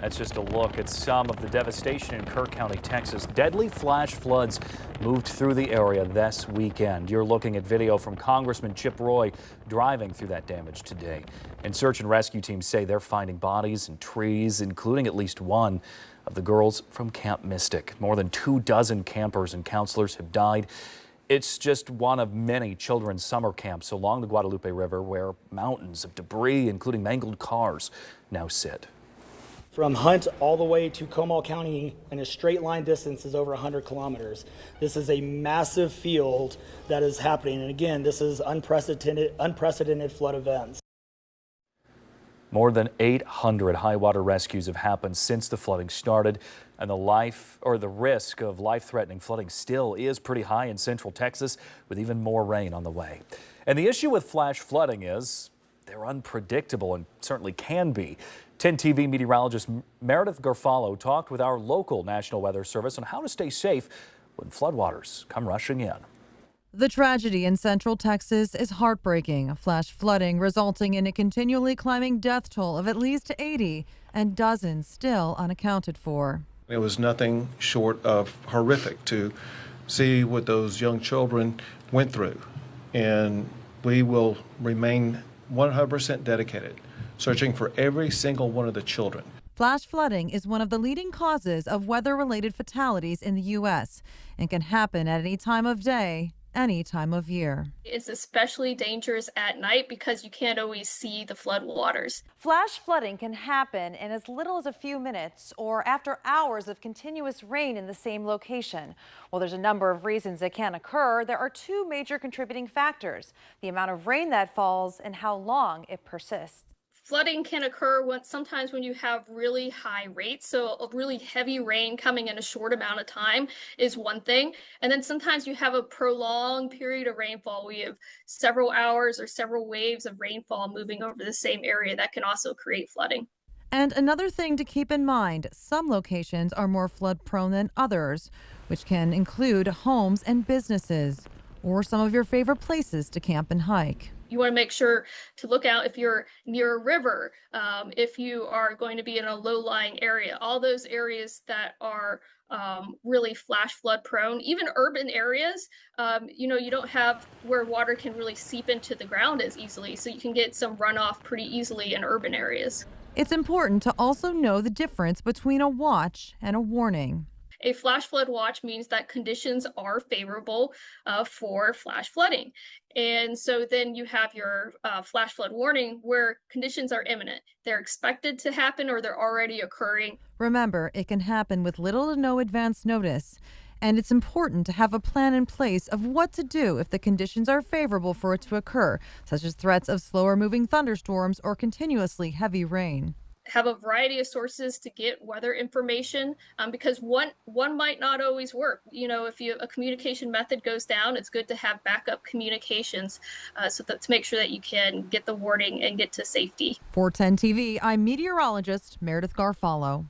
That's just a look at some of the devastation in Kirk County, Texas. Deadly flash floods moved through the area this weekend. You're looking at video from Congressman Chip Roy driving through that damage today. And search and rescue teams say they're finding bodies in trees, including at least one of the girls from Camp Mystic. More than 24 campers and counselors have died. It's just one of many children's summer camps along the Guadalupe River where mountains of debris, including mangled cars, now sit. From Hunt all the way to Comal County in a straight line distance is over 100 kilometers. This is a massive field that is happening. And again, this is unprecedented flood events. More than 800 high water rescues have happened since the flooding started, and the risk of life-threatening flooding still is pretty high in central Texas, with even more rain on the way. And the issue with flash flooding is they're unpredictable and certainly can be. 10 TV meteorologist Meredith Garfalo talked with our local National Weather Service on how to stay safe when floodwaters come rushing in. The tragedy in central Texas is heartbreaking. Flash flooding resulting in a continually climbing death toll of at least 80 and dozens still unaccounted for. It was nothing short of horrific to see what those young children went through. And we will remain 100% dedicated, searching for every single one of the children. Flash flooding is one of the leading causes of weather-related fatalities in the U.S. and can happen at any time of day, any time of year. It's especially dangerous at night because you can't always see the flood waters. Flash flooding can happen in as little as a few minutes or after hours of continuous rain in the same location. While there's a number of reasons it can occur, there are two major contributing factors: the amount of rain that falls and how long it persists. Flooding can occur sometimes when you have really high rates. So a really heavy rain coming in a short amount of time is one thing. And then sometimes you have a prolonged period of rainfall. We have several hours or several waves of rainfall moving over the same area that can also create flooding. And another thing to keep in mind, some locations are more flood prone than others, which can include homes and businesses or some of your favorite places to camp and hike. You want to make sure to look out if you're near a river, if you are going to be in a low-lying area, all those areas that are really flash flood prone. Even urban areas, you don't have where water can really seep into the ground as easily, so you can get some runoff pretty easily in urban areas. It's important to also know the difference between a watch and a warning. A flash flood watch means that conditions are favorable for flash flooding. And so then you have your flash flood warning where conditions are imminent. They're expected to happen or they're already occurring. Remember, it can happen with little to no advance notice. And it's important to have a plan in place of what to do if the conditions are favorable for it to occur, such as threats of slower moving thunderstorms or continuously heavy rain. Have a variety of sources to get weather information because one might not always work. If a communication method goes down, it's good to have backup communications to make sure that you can get the warning and get to safety. For 10 TV, I'm meteorologist Meredith Garfalo.